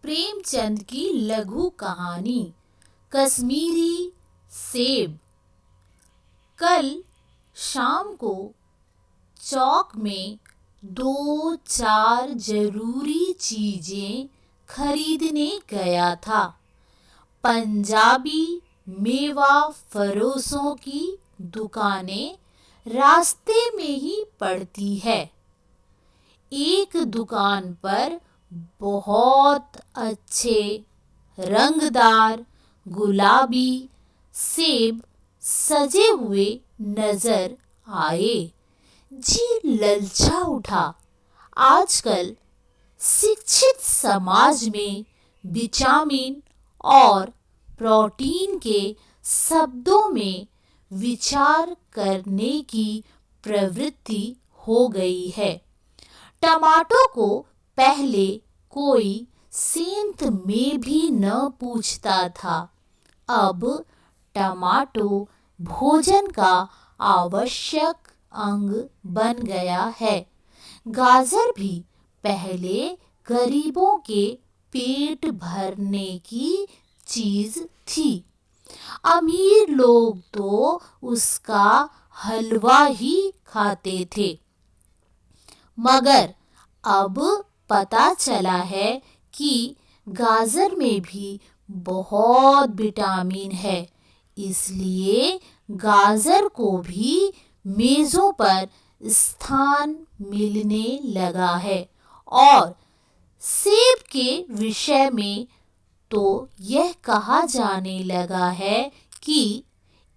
प्रेमचंद की लघु कहानी कश्मीरी सेब। कल शाम को चौक में 2-4 जरूरी चीजें खरीदने गया था। पंजाबी मेवा फरोशों की दुकानें रास्ते में ही पड़ती है। एक दुकान पर बहुत अच्छे रंगदार गुलाबी सेब सजे हुए नजर आए। जी ललचा उठा। आजकल शिक्षित समाज में विटामिन और प्रोटीन के शब्दों में विचार करने की प्रवृत्ति हो गई है। टमाटो को पहले कोई सेंध में भी न पूछता था। अब टमाटो भोजन का आवश्यक अंग बन गया है। गाजर भी पहले गरीबों के पेट भरने की चीज थी। अमीर लोग तो उसका हलवा ही खाते थे। मगर अब पता चला है कि गाजर में भी बहुत विटामिन है। इसलिए गाजर को भी मेजों पर स्थान मिलने लगा है। और सेब के विषय में तो यह कहा जाने लगा है कि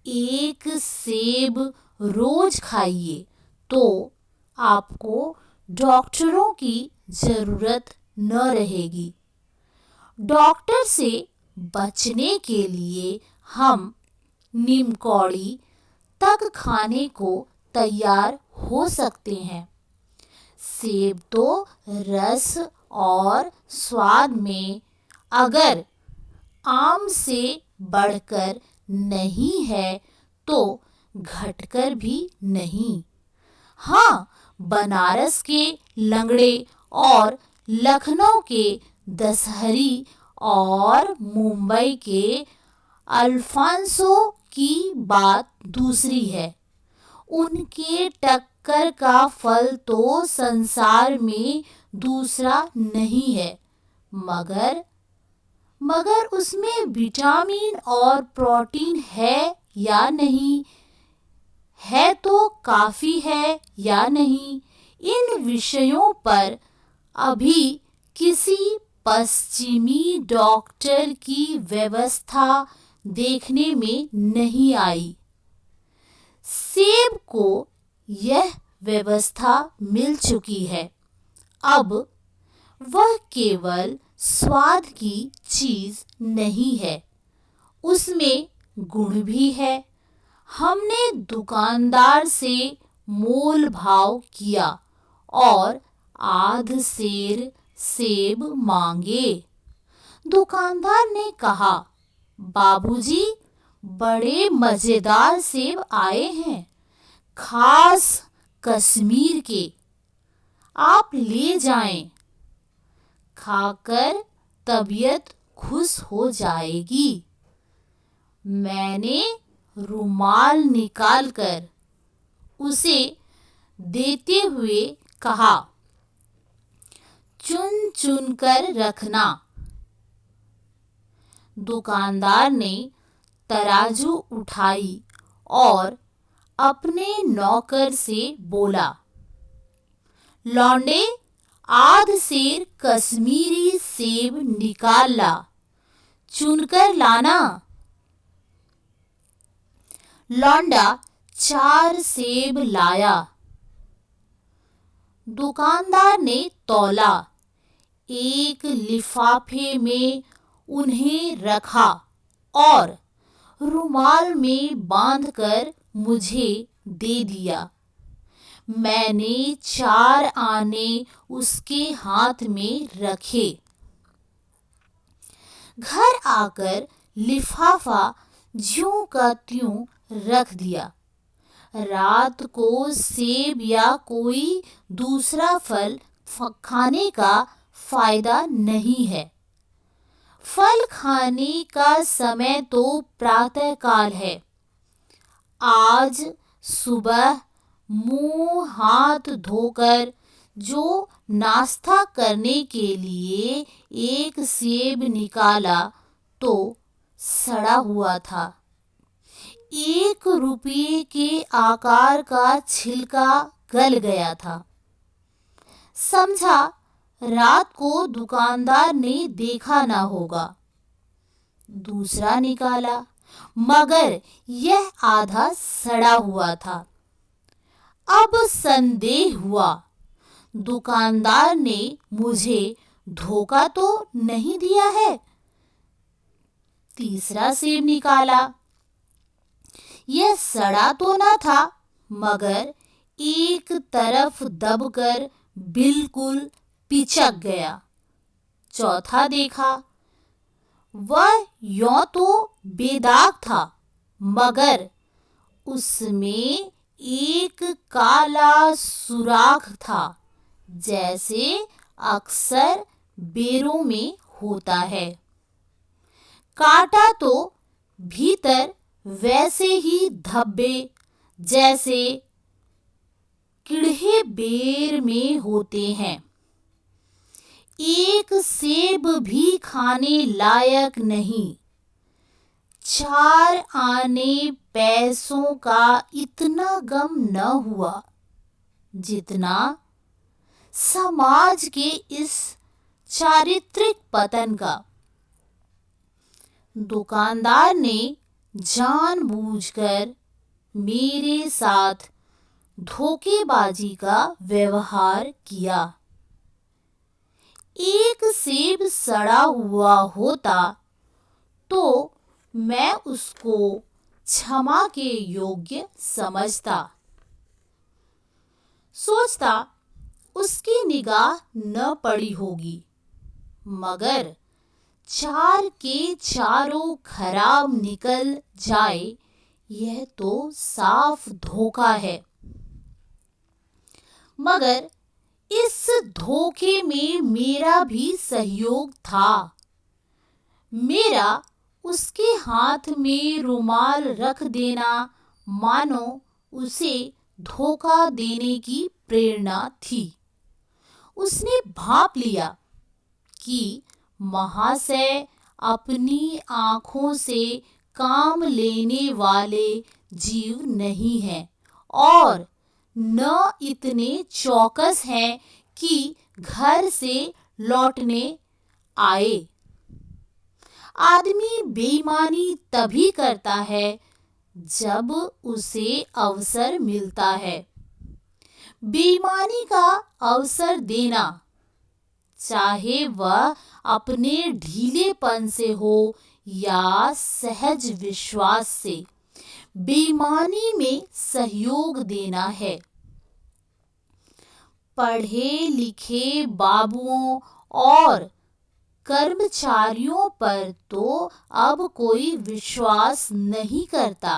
एक सेब रोज खाइए तो आपको डॉक्टरों की जरूरत न रहेगी। डॉक्टर से बचने के लिए हम नीमकौड़ी तक खाने को तैयार हो सकते हैं। सेब तो रस और स्वाद में अगर आम से बढ़कर नहीं है तो घटकर भी नहीं। हाँ, बनारस के लंगड़े और लखनऊ के दशहरी और मुंबई के अल्फांसो की बात दूसरी है। उनके टक्कर का फल तो संसार में दूसरा नहीं है। मगर उसमें विटामिन और प्रोटीन है या नहीं है तो काफी है या नहीं, इन विषयों पर अभी किसी पश्चिमी डॉक्टर की व्यवस्था देखने में नहीं आई। सेब को यह व्यवस्था मिल चुकी है। अब वह केवल स्वाद की चीज नहीं है, उसमें गुण भी है। हमने दुकानदार से मोल भाव किया और आध सेर सेब मांगे। दुकानदार ने कहा, बाबूजी, बड़े मजेदार सेब आए हैं, खास कश्मीर के, आप ले जाएं, खाकर तबीयत खुश हो जाएगी। मैंने रुमाल निकालकर उसे देते हुए कहा, चुन चुन कर रखना। दुकानदार ने तराजू उठाई और अपने नौकर से बोला, लौंडे, आध सेर कश्मीरी सेब निकाल ला, चुनकर लाना। लौंडा 4 सेब लाया। दुकानदार ने तौला, एक लिफाफे में उन्हें रखा और रुमाल में बांधकर मुझे दे दिया। मैंने 4 आने उसके हाथ में रखे। घर आकर लिफाफा ज्यों का त्यों रख दिया। रात को सेब या कोई दूसरा फल खाने का फायदा नहीं है। फल खाने का समय तो प्रातः काल है। आज सुबह मुंह हाथ धोकर जो नाश्ता करने के लिए एक सेब निकाला तो सड़ा हुआ था। 1 रुपये के आकार का छिलका गल गया था। समझा रात को दुकानदार ने देखा ना होगा। दूसरा निकाला मगर यह आधा सड़ा हुआ था। अब संदेह हुआ, दुकानदार ने मुझे धोखा तो नहीं दिया है। तीसरा सेब निकाला, यह सड़ा तो ना था मगर एक तरफ दबकर बिल्कुल पिचक गया। चौथा देखा, वह यों तो बेदाग था मगर उसमें एक काला सुराख था, जैसे अक्सर बेरों में होता है। काटा तो भीतर वैसे ही धब्बे जैसे कीड़े बेर में होते हैं। एक सेब भी खाने लायक नहीं। 4 आने पैसों का इतना गम न हुआ जितना समाज के इस चारित्रिक पतन का। दुकानदार ने जानबूझकर मेरे साथ धोखेबाजी का व्यवहार किया। एक सेब सड़ा हुआ होता तो मैं उसको क्षमा के योग्य समझता। सोचता उसकी निगाह न पड़ी होगी, मगर 4 के चारों खराब निकल जाए यह तो साफ धोखा है। मगर इस धोखे में मेरा भी सहयोग था। मेरा उसके हाथ में रुमाल रख देना मानो उसे धोखा देने की प्रेरणा थी। उसने भांप लिया कि महाशय अपनी आँखों से काम लेने वाले जीव नहीं हैं और न इतने चौकस हैं कि घर से लौटने आए। आदमी बेईमानी तभी करता है जब उसे अवसर मिलता है। बेईमानी का अवसर देना, चाहे वह अपने ढीलेपन से हो या सहज विश्वास से, बेईमानी में सहयोग देना है। पढ़े लिखे बाबुओं और कर्मचारियों पर तो अब कोई विश्वास नहीं करता।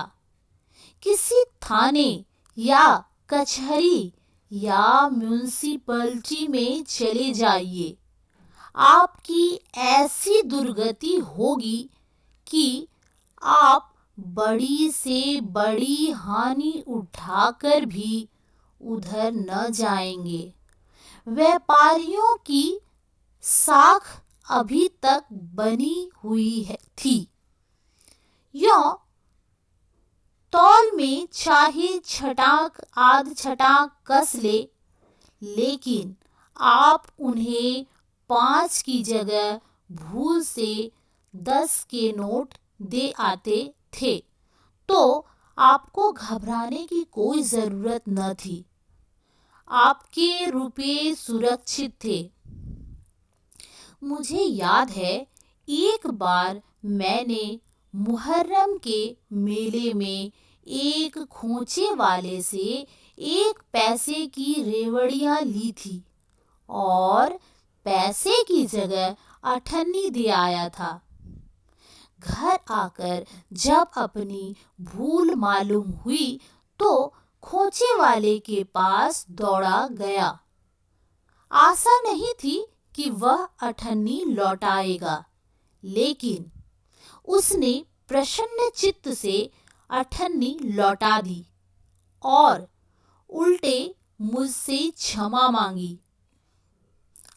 किसी थाने या कचहरी या म्यूनिसिपैलिटी में चले जाइए, आपकी ऐसी दुर्गति होगी कि आप बड़ी से बड़ी हानि उठाकर भी उधर न जाएंगे। व्यापारियों की साख अभी तक बनी हुई थी। यों तौल में चाहे छटाक आध छटाक कस ले, लेकिन आप उन्हें 5 की जगह भूल से 10 के नोट दे आते थे तो आपको घबराने की कोई जरूरत न थी। आपके रुपये सुरक्षित थे। मुझे याद है, एक बार मैंने मुहर्रम के मेले में एक खोंचे वाले से 1 पैसे की रेवड़ियां ली थी और पैसे की जगह अठन्नी दे आया था। घर आकर जब अपनी भूल मालूम हुई तो खोंचे वाले के पास दौड़ा गया। आशा नहीं थी कि वह अठन्नी लौटाएगा, लेकिन उसने प्रसन्न चित्त से अठन्नी लौटा दी और उल्टे मुझसे क्षमा मांगी।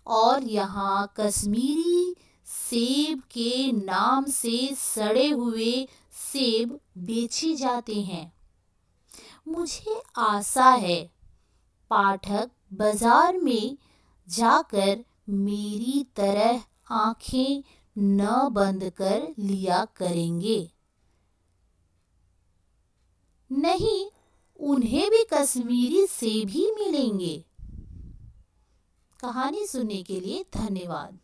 और यहाँ कश्मीरी सेब के नाम से सड़े हुए सेब बेचे जाते हैं। मुझे आशा है पाठक बाजार में जाकर मेरी तरह आंखें न बंद कर लिया करेंगे। नहीं, उन्हें भी कश्मीरी सेब ही मिलेंगे। कहानी सुनने के लिए धन्यवाद।